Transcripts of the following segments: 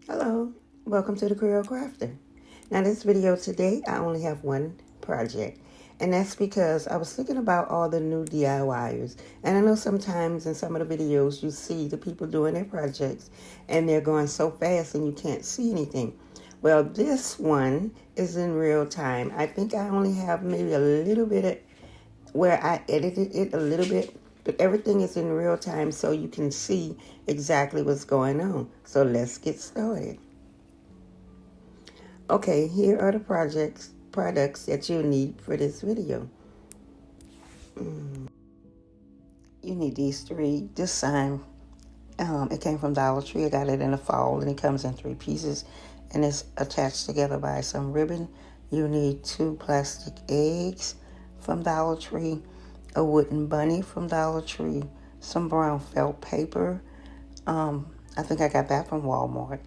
Hello, welcome to the Creole Crafter. Now this video today, I only have one project, and that's because I was thinking about all the new DIYers, and I know sometimes in some of the videos you see the people doing their projects and they're going so fast and you can't see anything. Well, this one is in real time. I think I only have maybe a little bit of where I edited it a little bit, but everything is in real time so you can see exactly what's going on. So let's get started. Okay, here are the products that you need for this video. You need these three. This sign, it came from Dollar Tree. I got it in the fall, and it comes in 3 pieces, and it's attached together by some ribbon. You need 2 plastic eggs from Dollar Tree, a wooden bunny from Dollar Tree, some brown felt paper. I think I got that from Walmart.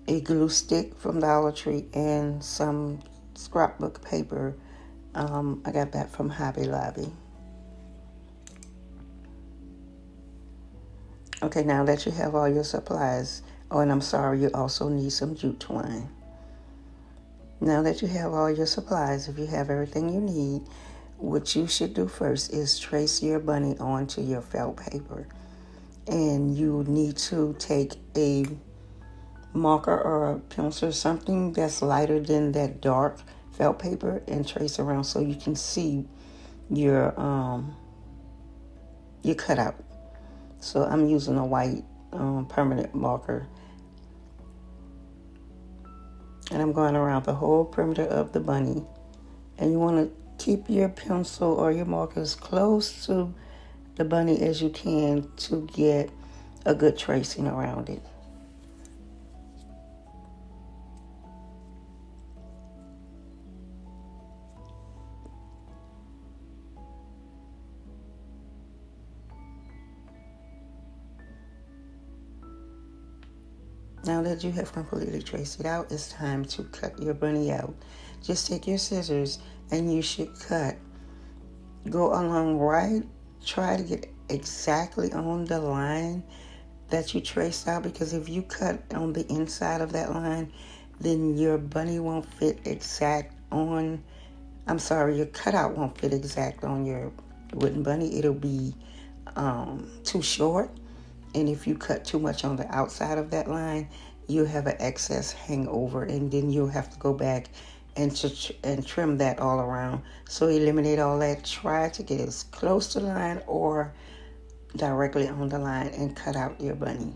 A glue stick from Dollar Tree, and some scrapbook paper. I got that from Hobby Lobby. Okay, now that you have all your supplies, and I'm sorry, you also need some jute twine. Now that you have all your supplies, if you have everything you need, what you should do first is trace your bunny onto your felt paper. And you need to take a marker or a pencil, something that's lighter than that dark felt paper, and trace around so you can see your cutout. So I'm using a white permanent marker, and I'm going around the whole perimeter of the bunny. And you want to keep your pencil or your markers close to the bunny as you can to get a good tracing around it. Now that you have completely traced it out, it's time to cut your bunny out. Just take your scissors and you should cut. Go along right. Try to get exactly on the line that you traced out, because if you cut on the inside of that line, then your bunny won't fit exact on, your cutout won't fit exact on your wooden bunny. It'll be too short. And if you cut too much on the outside of that line, you'll have an excess hangover, and then you'll have to go back and trim that all around. So eliminate all that. Try to get as close to the line or directly on the line and cut out your bunny.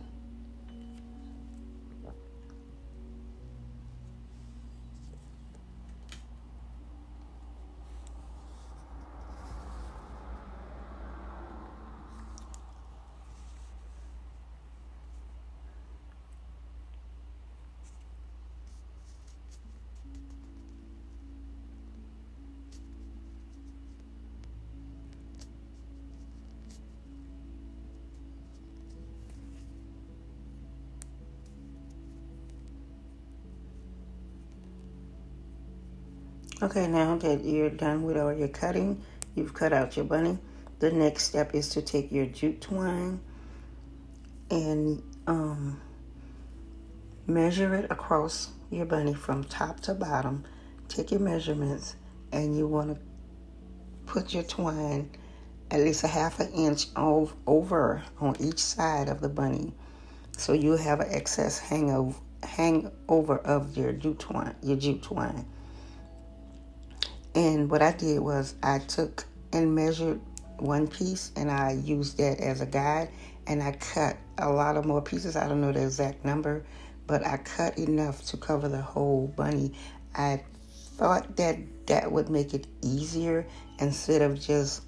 Okay, now that you're done with all your cutting, you've cut out your bunny. The next step is to take your jute twine and measure it across your bunny from top to bottom. Take your measurements, and you want to put your twine at least a half an inch over on each side of the bunny, so you'll have an excess hangover of your jute twine. And what I did was I took and measured one piece, and I used that as a guide, and I cut a lot of more pieces. I don't know the exact number, but I cut enough to cover the whole bunny. I thought that would make it easier, instead of just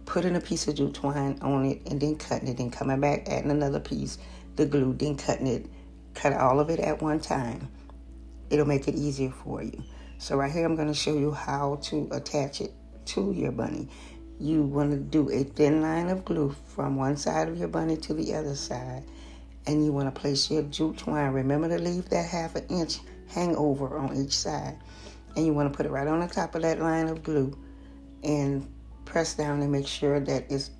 putting a piece of jute twine on it and then cutting it, then coming back, adding another piece, the glue, then cutting it. Cut all of it at one time. It'll make it easier for you. So right here, I'm going to show you how to attach it to your bunny. You want to do a thin line of glue from one side of your bunny to the other side. And you want to place your jute twine. Remember to leave that half an inch hangover on each side. And you want to put it right on the top of that line of glue and press down and make sure that it's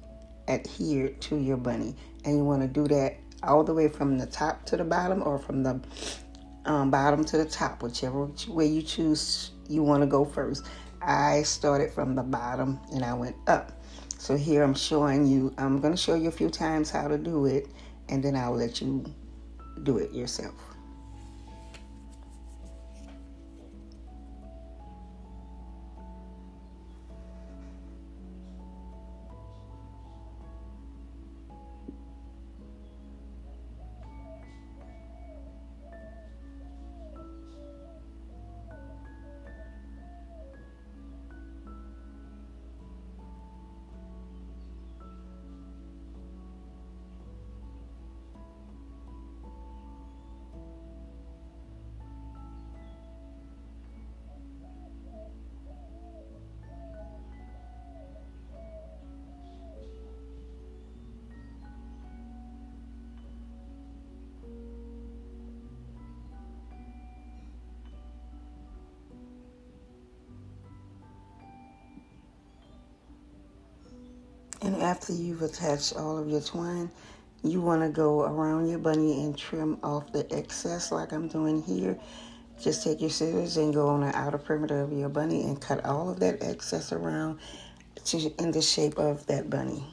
adhered to your bunny. And you want to do that all the way from the top to the bottom, or from the bottom to the top, whichever way you choose you want to go first. I started from the bottom and I went up. So here I'm going to show you a few times how to do it, and then I'll let you do it yourself. And after you've attached all of your twine, you want to go around your bunny and trim off the excess like I'm doing here. Just take your scissors and go on the outer perimeter of your bunny and cut all of that excess around in the shape of that bunny.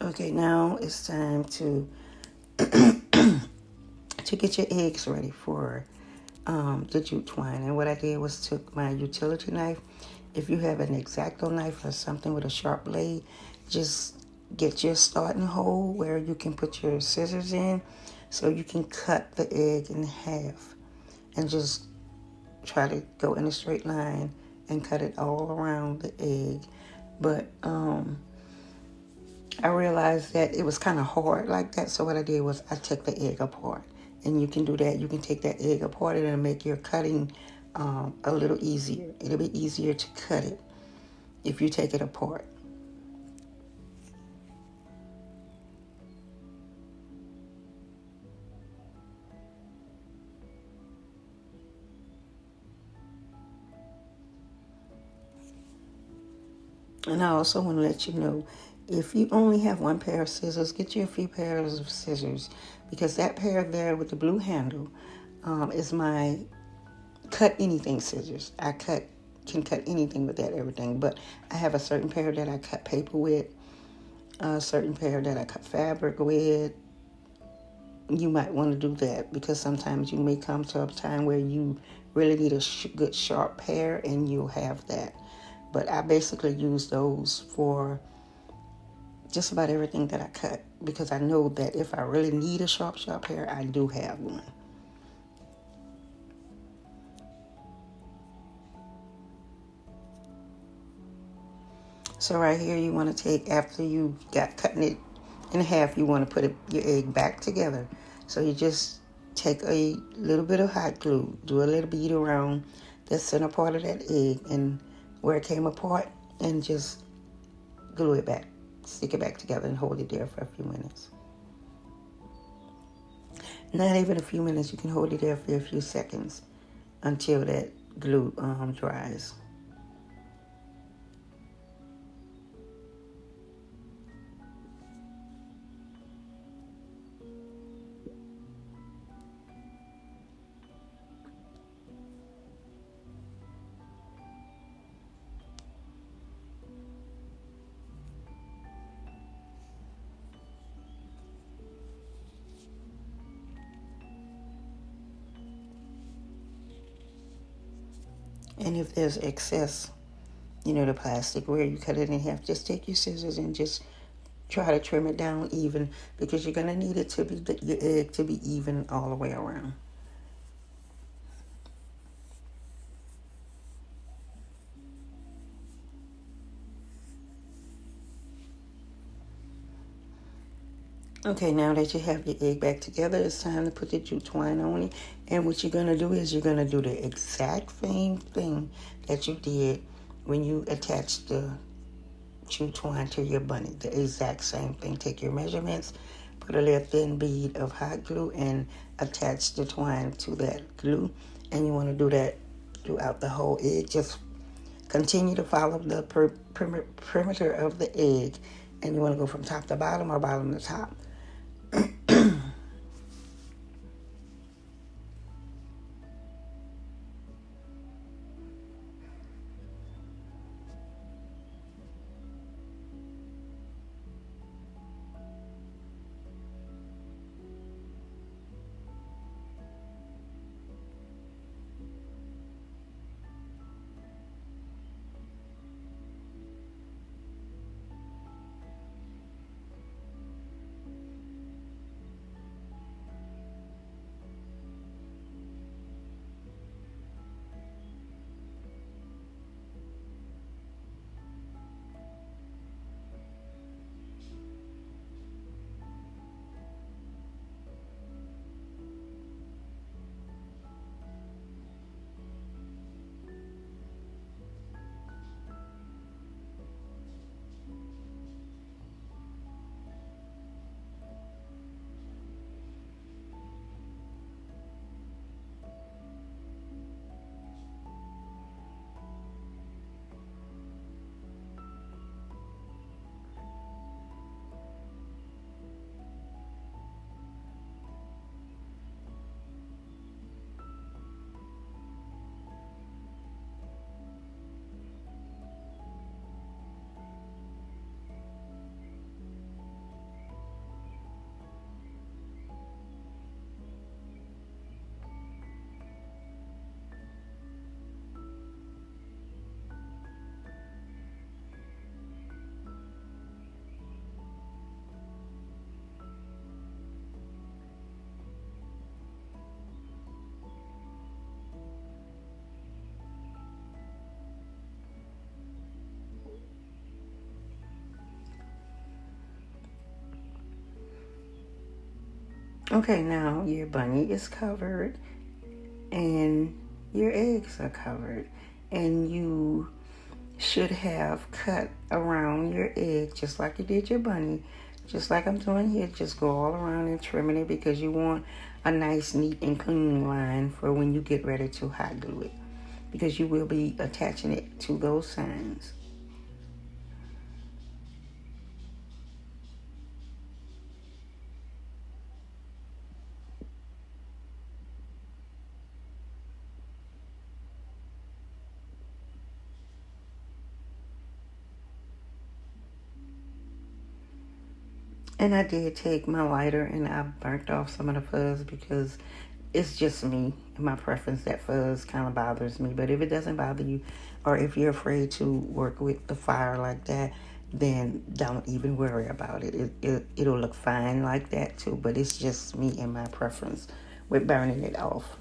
Okay, now it's time to get your eggs ready for the jute twine. And what I did was took my utility knife. If you have an X-Acto knife or something with a sharp blade, just get your starting hole where you can put your scissors in, so you can cut the egg in half, and just try to go in a straight line and cut it all around the egg. But I realized that it was kind of hard like that, so what I did was I took the egg apart. And you can do that. You can take that egg apart and it'll make your cutting a little easier. It'll be easier to cut it if you take it apart. And I also want to let you know, if you only have one pair of scissors, get you a few pairs of scissors, because that pair there with the blue handle is my cut anything scissors. I can cut anything with that, everything. But I have a certain pair that I cut paper with, a certain pair that I cut fabric with. You might want to do that, because sometimes you may come to a time where you really need a good sharp pair, and you'll have that. But I basically use those for just about everything that I cut, because I know that if I really need a sharp pair, I do have one. So right here, you want to take, after you got cutting it in half, you want to put your egg back together. So you just take a little bit of hot glue, do a little bead around the center part of that egg and where it came apart, and just glue it back. Stick it back together and hold it there for a few minutes. Not even a few minutes, you can hold it there for a few seconds until that glue dries. And if there's excess, the plastic where you cut it in half, just take your scissors and just try to trim it down even, because you're going to need it to be your egg to be even all the way around. Okay, now that you have your egg back together, it's time to put the jute twine on it. And what you're going to do is you're going to do the exact same thing that you did when you attached the jute twine to your bunny. The exact same thing. Take your measurements, put a little thin bead of hot glue, and attach the twine to that glue. And you want to do that throughout the whole egg. Just continue to follow the perimeter of the egg. And you want to go from top to bottom or bottom to top. Okay, now your bunny is covered and your eggs are covered. And you should have cut around your egg just like you did your bunny. Just like I'm doing here, just go all around and trimming it because you want a nice, neat, and clean line for when you get ready to hot glue it. Because you will be attaching it to those signs. And I did take my lighter and I burnt off some of the fuzz because it's just me and my preference. That fuzz kind of bothers me. But if it doesn't bother you, or if you're afraid to work with the fire like that, then don't even worry about it. It'll look fine like that too. But it's just me and my preference with burning it off.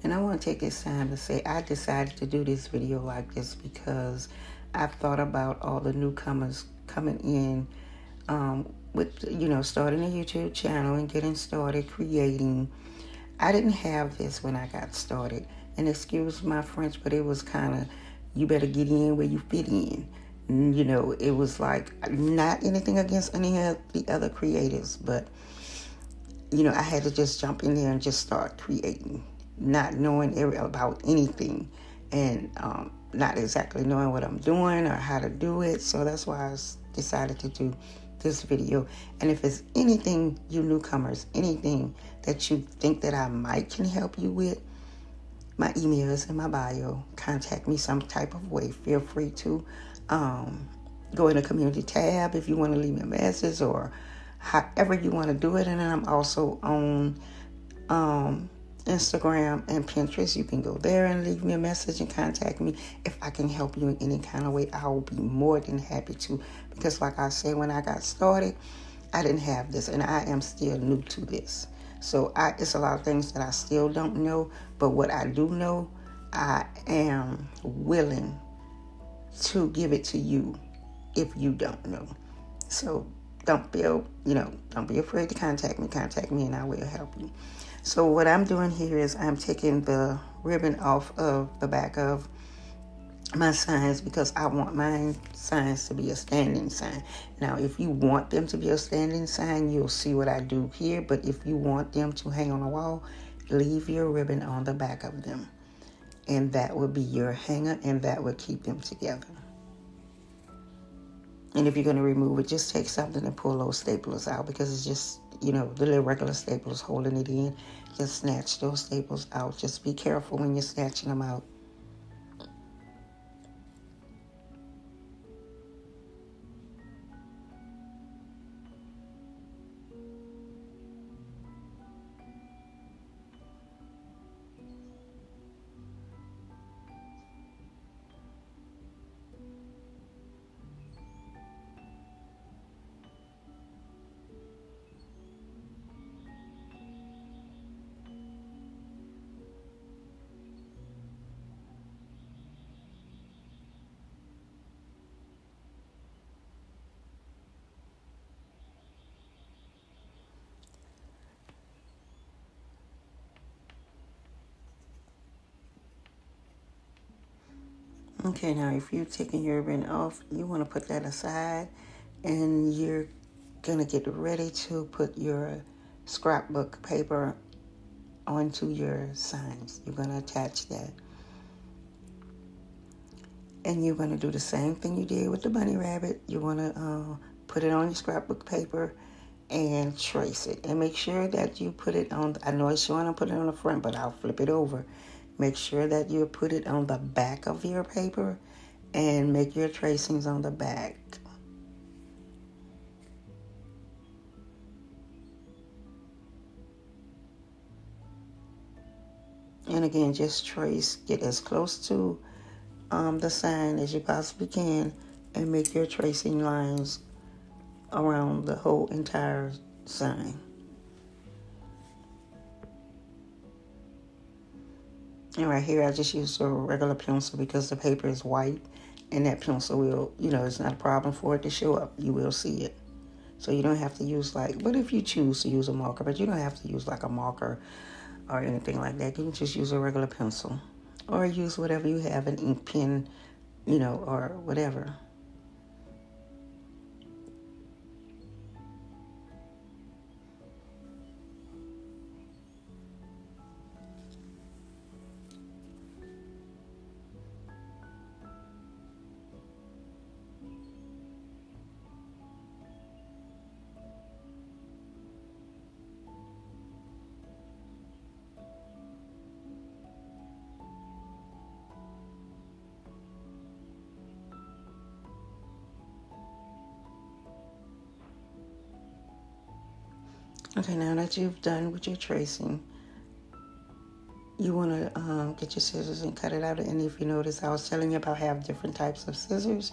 And I want to take this time to say I decided to do this video like this because I've thought about all the newcomers coming in with, starting a YouTube channel and getting started creating. I didn't have this when I got started. And excuse my French, but it was kind of, you better get in where you fit in. It was like, not anything against any of the other creators, but, I had to just jump in there and just start creating, not knowing about anything and not exactly knowing what I'm doing or how to do it. So that's why I decided to do this video. And if it's anything, you newcomers, anything that you think that I might can help you with, my email is in my bio. Contact me some type of way. Feel free to go in the community tab if you want to leave me a message or however you want to do it. And then I'm also on Instagram and Pinterest. You can go there and leave me a message and contact me. If I can help you in any kind of way, I will be more than happy to. Because like I said, when I got started, I didn't have this and I am still new to this. So it's a lot of things that I still don't know, but what I do know, I am willing to give it to you if you don't know. So don't be afraid to contact me. Contact me and I will help you. So what I'm doing here is I'm taking the ribbon off of the back of my signs because I want my signs to be a standing sign. Now, if you want them to be a standing sign, you'll see what I do here. But if you want them to hang on the wall, leave your ribbon on the back of them. And that will be your hanger, and that will keep them together. And if you're going to remove it, just take something and pull those staplers out because it's just, the little regular staplers holding it in. Just snatch those staples out. Just be careful when you're snatching them out. Okay, now if you're taking your ribbon off, you want to put that aside and you're going to get ready to put your scrapbook paper onto your signs. You're going to attach that. And you're going to do the same thing you did with the bunny rabbit. You want to put it on your scrapbook paper and trace it. And make sure that you put it on, I know it's showing I put it on the front, but I'll flip it over. Make sure that you put it on the back of your paper and make your tracings on the back. And again, just trace, get as close to the sign as you possibly can and make your tracing lines around the whole entire sign. And right here, I just used a regular pencil because the paper is white and that pencil will, it's not a problem for it to show up. You will see it. So you don't have to use but if you choose to use a marker, but you don't have to use like a marker or anything like that. You can just use a regular pencil or use whatever you have, an ink pen, or whatever. Okay, now that you've done with your tracing, you want to get your scissors and cut it out. And if you notice, I was telling you about I have different types of scissors.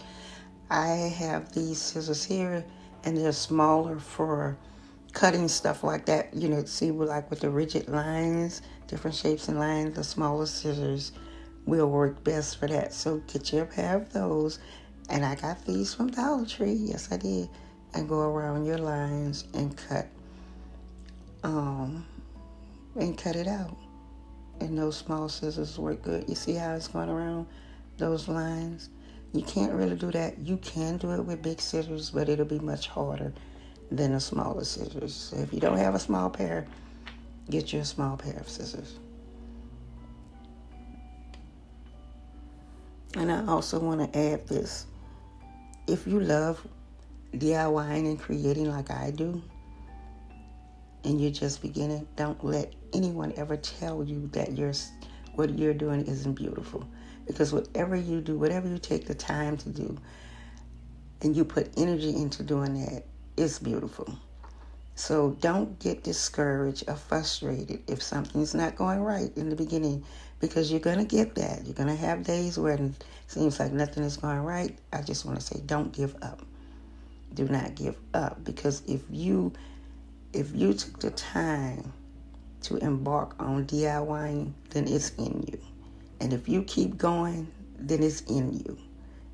I have these scissors here, and they're smaller for cutting stuff like that. See, with the rigid lines, different shapes and lines, the smaller scissors will work best for that. So get you a pair of those. And I got these from Dollar Tree. Yes, I did. And go around your lines and cut it out. And those small scissors work good. You see how it's going around those lines? You can't really do that. You can do it with big scissors, but it'll be much harder than the smaller scissors. So if you don't have a small pair, get you a small pair of scissors. And I also want to add this. If you love DIYing and creating like I do, and you're just beginning, don't let anyone ever tell you that what you're doing isn't beautiful. Because whatever you do, whatever you take the time to do, and you put energy into doing that, it's beautiful. So don't get discouraged or frustrated if something's not going right in the beginning, because you're going to get that. You're going to have days where it seems like nothing is going right. I just want to say, don't give up. Do not give up, because if you took the time to embark on DIYing, then it's in you. And if you keep going, then it's in you.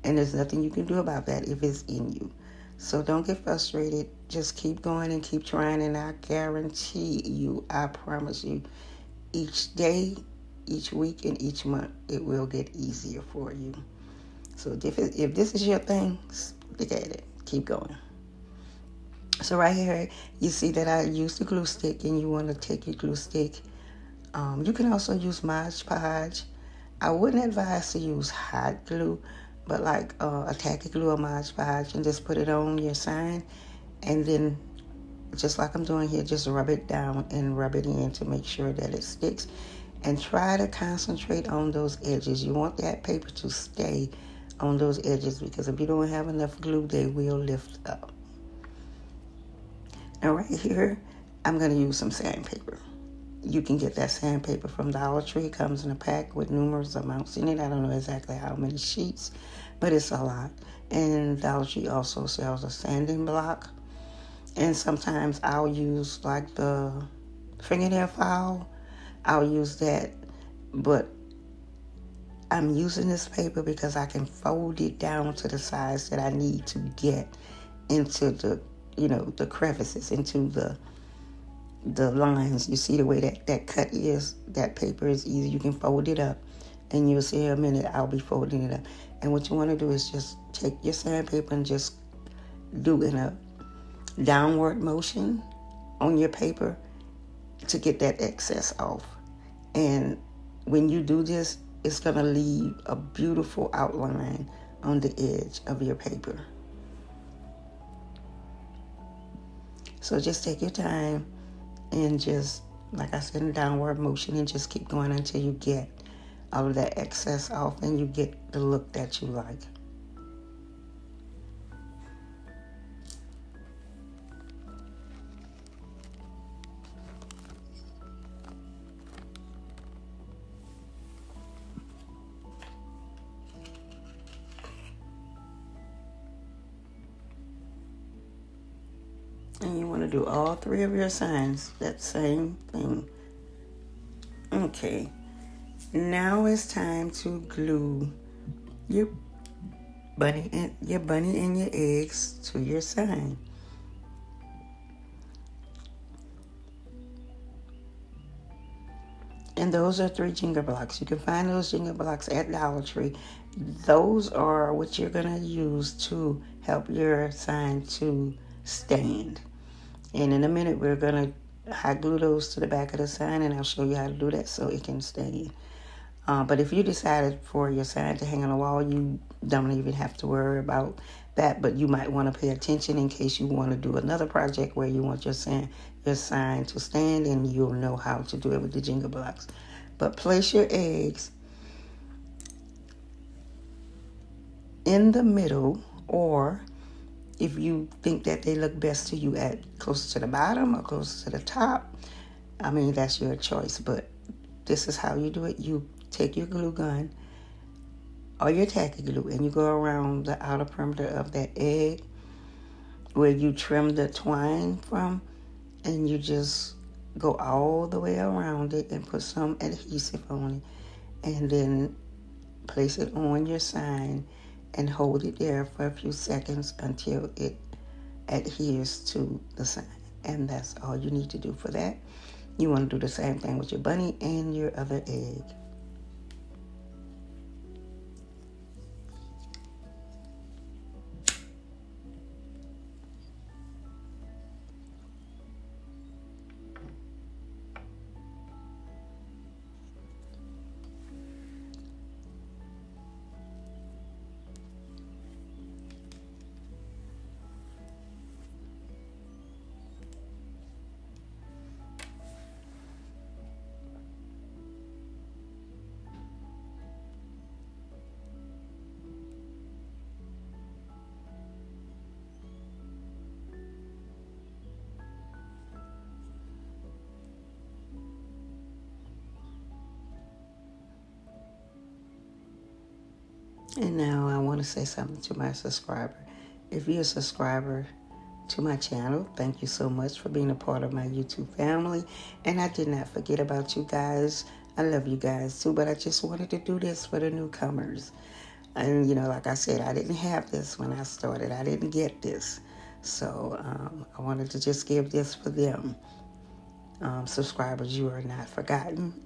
And there's nothing you can do about that if it's in you. So don't get frustrated. Just keep going and keep trying. And I guarantee you, I promise you, each day, each week, and each month, it will get easier for you. So if this is your thing, stick at it. Keep going. So right here, you see that I used the glue stick, and you want to take your glue stick. You can also use Mod Podge. I wouldn't advise to use hot glue, but like a tacky glue or Mod Podge, and just put it on your sign, and then just like I'm doing here, just rub it down and rub it in to make sure that it sticks. And try to concentrate on those edges. You want that paper to stay on those edges, because if you don't have enough glue, they will lift up. Now right here, I'm going to use some sandpaper. You can get that sandpaper from Dollar Tree. It comes in a pack with numerous amounts in it. I don't know exactly how many sheets, but it's a lot. And Dollar Tree also sells a sanding block. And sometimes I'll use like the fingernail file. I'll use that, but I'm using this paper because I can fold it down to the size that I need to get into the, the crevices, into the lines. You see the way that cut is? That paper is easy. You can fold it up, and you'll see in a minute I'll be folding it up. And what you want to do is just take your sandpaper and just do in a downward motion on your paper to get that excess off. And when you do this, it's going to leave a beautiful outline on the edge of your paper. So just take your time and just, like I said, in downward motion, and just keep going until you get all of that excess off and you get the look that you like. And you want to do all three of your signs, that same thing. Okay, now it's time to glue your bunny and your eggs to your sign. And those are 3 Jenga blocks. You can find those Jenga blocks at Dollar Tree. Those are what you're going to use to help your sign to stand. And in a minute, we're going to hot glue those to the back of the sign, and I'll show you how to do that so it can stay. But if you decided for your sign to hang on the wall, you don't even have to worry about that. But you might want to pay attention in case you want to do another project where you want your sign to stand, and you'll know how to do it with the Jenga blocks. But place your eggs in the middle, or if you think that they look best to you at closer to the bottom or closer to the top, I mean, that's your choice. But this is how you do it. You take your glue gun or your tacky glue, and you go around the outer perimeter of that egg where you trim the twine from, and you just go all the way around it and put some adhesive on it, and then place it on your sign and hold it there for a few seconds until it adheres to the sign. And that's all you need to do for that. You want to do the same thing with your bunny and your other egg. And now I want to say something to my subscriber. If you're a subscriber to my channel, thank you so much for being a part of my YouTube family. And I did not forget about you guys. I love you guys too, but I just wanted to do this for the newcomers. And, you know, like I said, I didn't have this when I started. I didn't get this. So I wanted to just give this for them. Subscribers, you are not forgotten.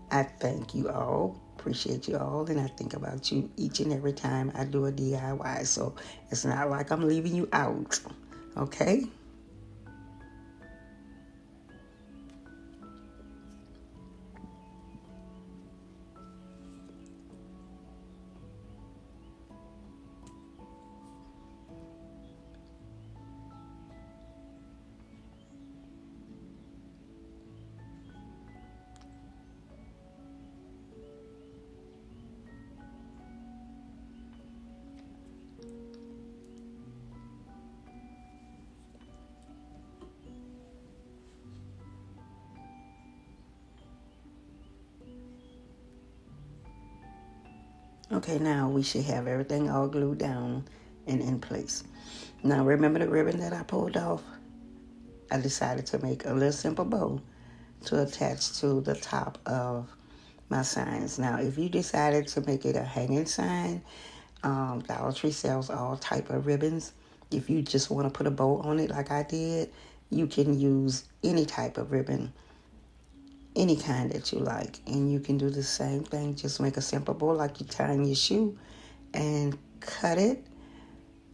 I thank you all, appreciate you all, and I think about you each and every time I do a DIY. So it's not like I'm leaving you out, okay? Okay, now we should have everything all glued down and in place. Now remember the ribbon that I pulled off? I decided to make a little simple bow to attach to the top of my signs. Now if you decided to make it a hanging sign, Dollar Tree sells all type of ribbons. If you just want to put a bow on it like I did, you can use any type of ribbon, any kind that you like. And you can do the same thing. Just make a simple bow like you're tying your shoe and cut it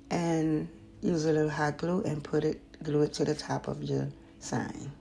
and use a little hot glue and glue it to the top of your sign.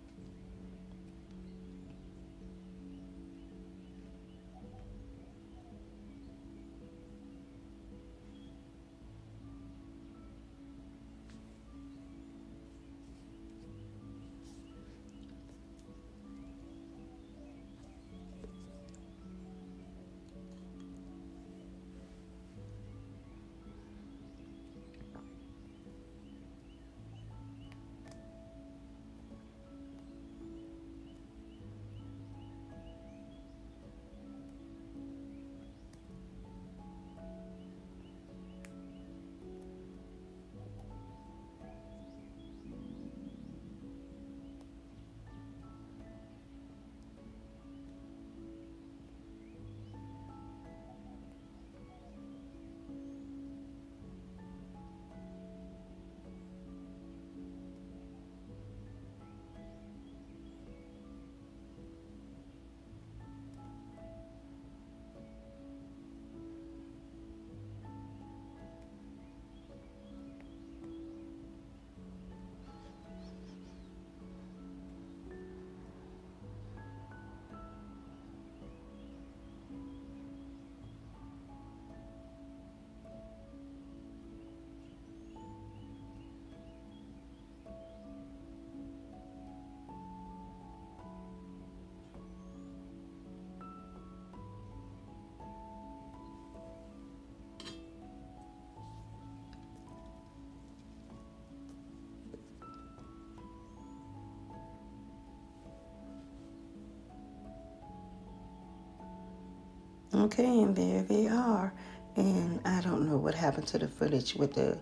Okay, and there they are. And I don't know what happened to the footage with the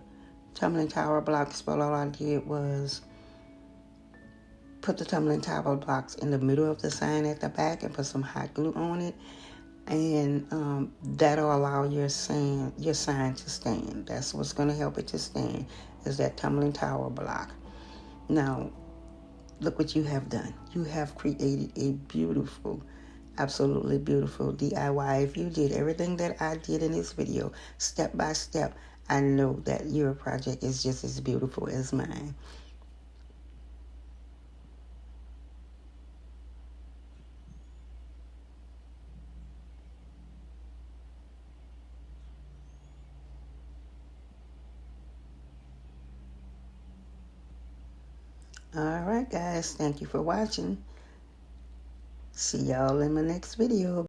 tumbling tower blocks, but all I did was put the tumbling tower blocks in the middle of the sign at the back and put some hot glue on it. And that'll allow your sign to stand. That's what's going to help it to stand, is that tumbling tower block. Now, look what you have done. You have created a beautiful, absolutely beautiful DIY. If you did everything that I did in this video, step by step, I know that your project is just as beautiful as mine. All right, guys. Thank you for watching. See y'all in my next video.